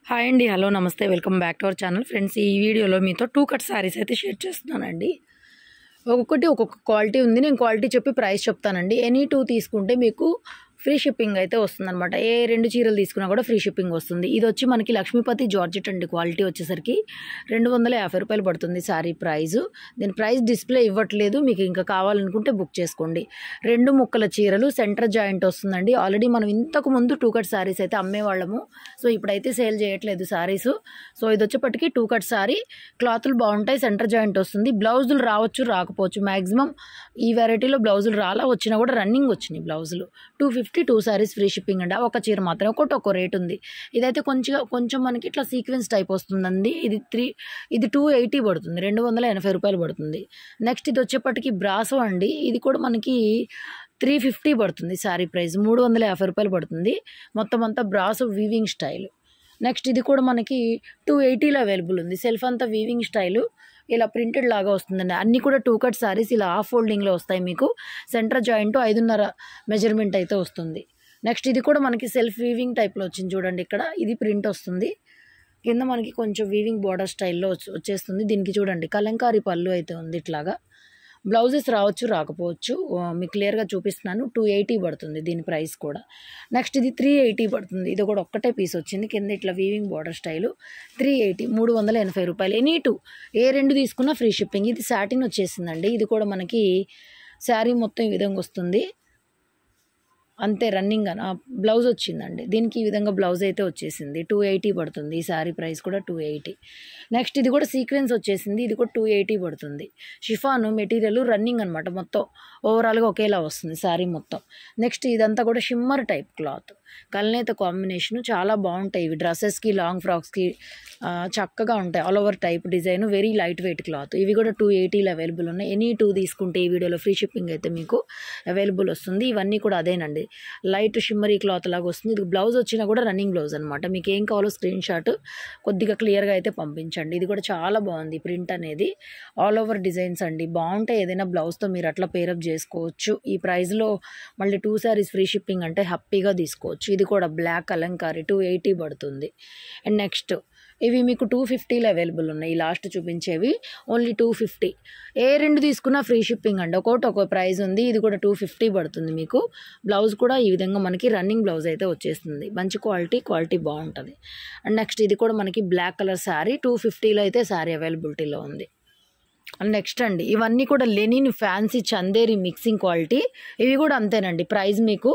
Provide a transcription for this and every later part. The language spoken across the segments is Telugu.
హాయ్ అండి, హలో, నమస్తే, welcome back to our channel. Friends, ఈ వీడియోలో మీతో 2 కట్ శారీస్ అయితే షేర్ చేస్తున్నానండి. ఒక్కొక్కటి ఒక్కొక్క క్వాలిటీ ఉంది. నేను క్వాలిటీ చెప్పి ప్రైస్ చెప్తానండి. ఎనీ 2 తీసుకుంటే మీకు ఫ్రీ షిప్పింగ్ అయితే వస్తుందన్నమాట. ఏ 2 చీరలు తీసుకున్నా కూడా ఫ్రీ షిప్పింగ్ వస్తుంది. ఇది వచ్చి మనకి లక్ష్మీపతి జార్జెట్ అండి. క్వాలిటీ వచ్చేసరికి 250 రూపాయలు పడుతుంది శారీ ప్రైజు. దీని ప్రైస్ డిస్ప్లే ఇవ్వట్లేదు, మీకు ఇంకా కావాలనుకుంటే బుక్ చేసుకోండి. 2 ముక్కల చీరలు, సెంటర్ జాయింట్ వస్తుందండి. ఆల్రెడీ మనం ఇంతకు ముందు 2 కట్ శారీస్ అయితే అమ్మేవాళ్ళము. సో ఇప్పుడైతే సేల్ చేయట్లేదు శారీస్. సో ఇది వచ్చేప్పటికి 2 కట్ శారీ. క్లాతులు బాగుంటాయి, సెంటర్ జాయింట్ వస్తుంది. బ్లౌజులు రావచ్చు రాకపోవచ్చు, మ్యాక్సిమం ఈ వెరైటీలో బ్లౌజులు రాలా, వచ్చినా కూడా రన్నింగ్ వచ్చినాయి బ్లౌజులు. 250 2 శారీస్ ఫ్రీ షిప్పింగ్ అండి. ఒక చీర మాత్రం ఒక్కో రేట్ ఉంది. ఇదైతే కొంచెం మనకి ఇట్లా సీక్వెన్స్ టైప్ వస్తుందండి. ఇది 280 పడుతుంది, 280 రూపాయలు పడుతుంది. నెక్స్ట్ ఇది వచ్చేప్పటికి బ్రాసో అండి. ఇది కూడా మనకి 350 పడుతుంది శారీ ప్రైస్, 350 రూపాయలు పడుతుంది. మొత్తం అంతా బ్రాసో వీవింగ్ స్టైల్. నెక్స్ట్ ఇది కూడా మనకి 280లో అవైలబుల్ ఉంది. సెల్ఫ్ అంతా వీవింగ్ స్టైలు, ఇలా ప్రింటెడ్ లాగా వస్తుందండి. అన్నీ కూడా 2 కట్ శారీస్ ఇలా హాఫ్ ఫోల్డింగ్లో వస్తాయి. మీకు సెంటర్ జాయింట్ 5.5 మెజర్మెంట్ అయితే వస్తుంది. నెక్స్ట్ ఇది కూడా మనకి సెల్ఫ్ వీవింగ్ టైప్లో వచ్చింది చూడండి. ఇక్కడ ఇది ప్రింట్ వస్తుంది, కింద మనకి కొంచెం వీవింగ్ బార్డర్ స్టైల్లో వచ్చేస్తుంది. దీనికి చూడండి కలంకారీ పళ్ళు అయితే ఉంది ఇట్లాగా. బ్లౌజెస్ రావచ్చు రాకపోవచ్చు, మీకు క్లియర్గా చూపిస్తున్నాను. 280 పడుతుంది దీని ప్రైస్ కూడా. నెక్స్ట్ ఇది 380 పడుతుంది. ఇది కూడా ఒక్కటే పీస్ వచ్చింది, కింద ఇట్లా వీవింగ్ బార్డర్ స్టైలు. 380, 380 రూపాయలు. ఎనీ 2 ఏ 2 తీసుకున్నా ఫ్రీ షిప్పింగ్. ఇది సాటిన్ వచ్చేసిందండి. ఇది కూడా మనకి శారీ మొత్తం ఈ విధంగా వస్తుంది అంతే. రన్నింగ్ అని బ్లౌజ్ వచ్చిందండి దీనికి. ఈ విధంగా బ్లౌజ్ అయితే వచ్చేసింది. 280 పడుతుంది. ఈ శారీ ప్రైస్ కూడా 280. నెక్స్ట్ ఇది కూడా సీక్వెన్స్ వచ్చేసింది. ఇది కూడా 280 పడుతుంది. షిఫాను మెటీరియల్ రన్నింగ్ అనమాట, మొత్తం ఓవరాల్గా ఒకేలా వస్తుంది శారీ మొత్తం. నెక్స్ట్ ఇదంతా కూడా షిమ్మర్ టైప్ క్లాత్, కల్నేత కాంబినేషను. చాలా బాగుంటాయి ఇవి. డ్రెస్సెస్కి, లాంగ్ ఫ్రాక్స్కి చక్కగా ఉంటాయి. All over type design, very light weight cloth. ఇవి కూడా 280లో అవైలబుల్ ఉన్నాయి. ఎనీ 2 తీసుకుంటే ఈ వీడియోలో ఫ్రీ షిప్పింగ్ అయితే మీకు అవైలబుల్ వస్తుంది. ఇవన్నీ కూడా అదేనండి, లైట్ షిమ్మరీ క్లాత్ లాగా వస్తుంది. ఇది బ్లౌజ్ వచ్చినా కూడా రన్నింగ్ బ్లౌజ్ అనమాట. మీకు ఏం కావాలో స్క్రీన్ షాట్ కొద్దిగా క్లియర్గా అయితే పంపించండి. ఇది కూడా చాలా బాగుంది ప్రింట్ అనేది. ఆల్ ఓవర్ డిజైన్స్ అండి, బాగుంటాయి. ఏదైనా బ్లౌజ్తో మీరు అట్లా పేరప్ చేసుకోవచ్చు. ఈ ప్రైస్లో మళ్ళీ 2 శారీస్ ఫ్రీ షిప్పింగ్ అంటే హ్యాపీగా తీసుకోవచ్చు. ఇది కూడా బ్లాక్ కలంకారీ 280 పడుతుంది. అండ్ నెక్స్ట్ ఇవి మీకు 250లో అవైలబుల్ ఉన్నాయి. ఈ లాస్ట్ చూపించేవి ఓన్లీ 250. ఏ 2 తీసుకున్నా ఫ్రీ షిప్పింగ్ అండి. ఒక్కో ప్రైస్ ఉంది. ఇది కూడా 250 పడుతుంది మీకు. బ్లౌజ్ కూడా ఈ విధంగా మనకి రన్నింగ్ బ్లౌజ్ అయితే వచ్చేస్తుంది. మంచి క్వాలిటీ బాగుంటుంది. అండ్ నెక్స్ట్ ఇది కూడా మనకి బ్లాక్ కలర్ శారీ 250లో అయితే శారీ అవైలబిలిటీలో ఉంది. అండ్ నెక్స్ట్ అండి ఇవన్నీ కూడా Lenin fancy Chanderi mixing quality. ఇవి కూడా అంతేనండి. ప్రైస్ మీకు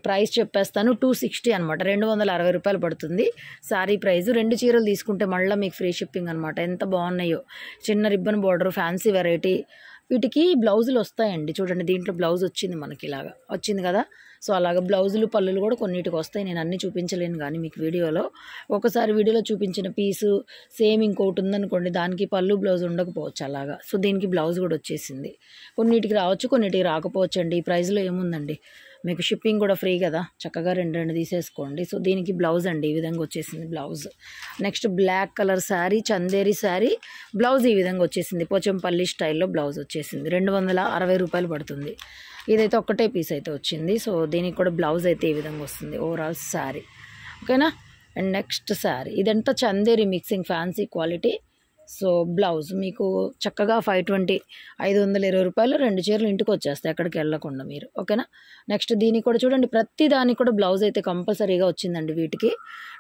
ప్రైస్ చెప్పేస్తాను. 260 అనమాట, 260 రూపాయలు పడుతుంది శారీ ప్రైస్. 2 చీరలు తీసుకుంటే మళ్ళీ మీకు ఫ్రీ షిప్పింగ్ అనమాట. ఎంత బాగున్నాయో, చిన్న రిబ్బన్ బార్డర్, ఫ్యాన్సీ వెరైటీ. వీటికి బ్లౌజులు వస్తాయండి చూడండి. దీంట్లో బ్లౌజ్ వచ్చింది మనకి, ఇలాగా వచ్చింది కదా. సో అలాగ బ్లౌజులు పళ్ళులు కూడా కొన్నిటికి వస్తాయి. నేను అన్నీ చూపించలేను కానీ మీకు వీడియోలో. ఒకసారి వీడియోలో చూపించిన పీసు సేమ్ ఇంకోటి ఉందనుకోండి, దానికి పళ్ళు బ్లౌజ్ ఉండకపోవచ్చు అలాగా. సో దీనికి బ్లౌజ్ కూడా వచ్చేసింది. కొన్నిటికి రావచ్చు, కొన్నిటికి రాకపోవచ్చు అండి. ఈ ప్రైస్లో ఏముందండి, మీకు షిప్పింగ్ కూడా ఫ్రీ కదా, చక్కగా 2 తీసేసుకోండి. సో దీనికి బ్లౌజ్ అండి ఈ విధంగా వచ్చేసింది blouse. Next black colour sari, Chanderi sari, blouse ఈ విధంగా వచ్చేసింది. పోచంపల్లి స్టైల్లో బ్లౌజ్ వచ్చేసింది. 260 రూపాయలు పడుతుంది. ఇదైతే ఒక్కటే పీస్ అయితే వచ్చింది. సో దీనికి కూడా బ్లౌజ్ అయితే ఈ విధంగా వస్తుంది ఓవరాల్ శారీ. ఓకేనా. అండ్ నెక్స్ట్ శారీ ఇదంతా Chanderi mixing fancy quality. So blouse మీకు చక్కగా 520 రూపాయలు. 2 చీరలు ఇంటికి వచ్చేస్తాయి ఎక్కడికి వెళ్ళకుండా మీరు. ఓకేనా. నెక్స్ట్ దీనికి కూడా చూడండి, ప్రతి దానికి కూడా బ్లౌజ్ అయితే కంపల్సరీగా వచ్చిందండి. వీటికి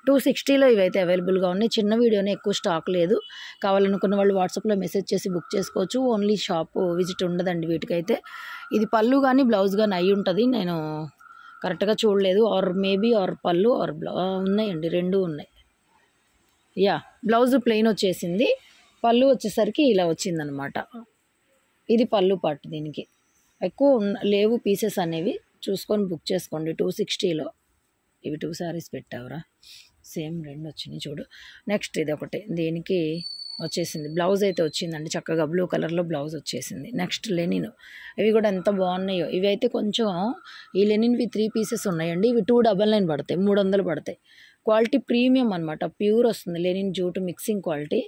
260లో ఇవైతే అవైలబుల్గా ఉన్నాయి. చిన్న వీడియోనే, ఎక్కువ స్టాక్ లేదు. కావాలనుకున్న వాళ్ళు వాట్సాప్లో మెసేజ్ చేసి బుక్ చేసుకోవచ్చు. ఓన్లీ షాప్ విజిట్ ఉండదండి వీటికైతే. ఇది పళ్ళు కానీ బ్లౌజ్ కానీ అయి ఉంటుంది. నేను కరెక్ట్గా చూడలేదు. ఆర్ పళ్ళు ఆర్ ఉన్నాయండి, 2 ఉన్నాయి. యా, బ్లౌజ్ ప్లెయిన్ వచ్చేసింది. పళ్ళు వచ్చేసరికి ఇలా వచ్చిందనమాట. ఇది పళ్ళు పార్ట్. దీనికి ఎక్కువ లేవు పీసెస్ అనేవి, చూసుకొని బుక్ చేసుకోండి. 260లో ఇవి 2 శారీస్ పెట్టావురా, సేమ్ 2 వచ్చినాయి చూడు. నెక్స్ట్ ఇది ఒకటి, దీనికి వచ్చేసింది బ్లౌజ్ అయితే వచ్చిందండి. చక్కగా బ్లూ కలర్లో బ్లౌజ్ వచ్చేసింది. నెక్స్ట్ లెనిన్, ఇవి కూడా ఎంత బాగున్నాయో. ఇవి అయితే కొంచెం ఈ లెనిన్వి 3 పీసెస్ ఉన్నాయండి. ఇవి 299 పడతాయి, 300 పడతాయి. క్వాలిటీ ప్రీమియం అనమాట, ప్యూర్ వస్తుంది. Linen jute mixing quality.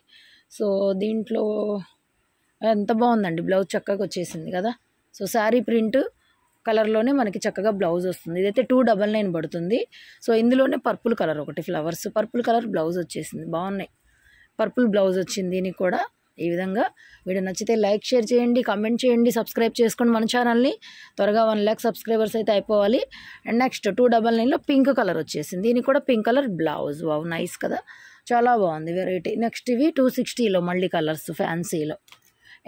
So దీంట్లో ఎంత బాగుందండి, బ్లౌజ్ చక్కగా వచ్చేసింది కదా. సో శారీ ప్రింట్ కలర్లోనే మనకి చక్కగా బ్లౌజ్ వస్తుంది. ఇదైతే 299 పడుతుంది. సో ఇందులోనే పర్పుల్ కలర్ ఒకటి ఫ్లవర్స్, పర్పుల్ కలర్ బ్లౌజ్ వచ్చేసింది. బాగున్నాయి. పర్పుల్ బ్లౌజ్ వచ్చింది దీనికి కూడా. ఈ విధంగా వీడియో నచ్చితే లైక్, షేర్ చేయండి, కామెంట్ చేయండి, సబ్స్క్రైబ్ చేసుకోండి మన ఛానల్ని. త్వరగా 1 lakh సబ్స్క్రైబర్స్ అయితే అయిపోవాలి. అండ్ నెక్స్ట్ 299లో పింక్ కలర్ వచ్చేసింది. దీనికి కూడా pink colour blouse. Wow, nice కదా, చాలా బాగుంది వెరైటీ. నెక్స్ట్ ఇవి 260లో మళ్ళీ కలర్స్ ఫ్యాన్సీలో.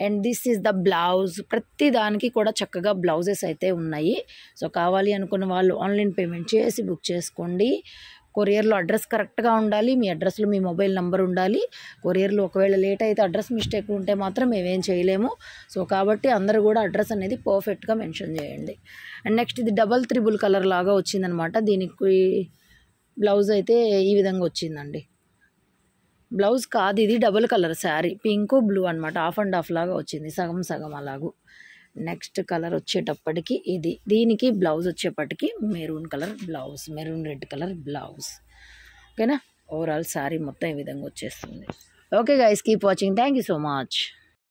And this is the blouse. ప్రతి దానికి కూడా చక్కగా బ్లౌజెస్ అయితే ఉన్నాయి. సో కావాలి అనుకున్న వాళ్ళు ఆన్లైన్ పేమెంట్ చేసి బుక్ చేసుకోండి. కొరియర్లో అడ్రస్ కరెక్ట్గా ఉండాలి. మీ అడ్రస్లో మీ మొబైల్ నెంబర్ ఉండాలి. కొరియర్లో ఒకవేళ లేట్ అయితే అడ్రస్ మిస్టేక్ ఉంటే మాత్రం మేమేం చేయలేము. సో కాబట్టి అందరూ కూడా అడ్రస్ అనేది పర్ఫెక్ట్గా మెన్షన్ చేయండి. అండ్ నెక్స్ట్ ఇది డబల్ త్రిబుల్ కలర్ లాగా వచ్చిందనమాట. దీనికి బ్లౌజ్ అయితే ఈ విధంగా వచ్చిందండి. బ్లౌజ్ కాదు, ఇది double colour sari, pink blue అనమాట. ఆఫ్ అండ్ ఆఫ్ లాగా వచ్చింది, సగం సగం అలాగూ. నెక్స్ట్ కలర్ వచ్చేటప్పటికి ఇది, దీనికి బ్లౌజ్ వచ్చేప్పటికి maroon colour blouse, maroon red colour blouse. ఓకేనా, ఓవరాల్ శారీ మొత్తం ఈ విధంగా వచ్చేస్తుంది. Okay guys, keep watching. Thank you so much.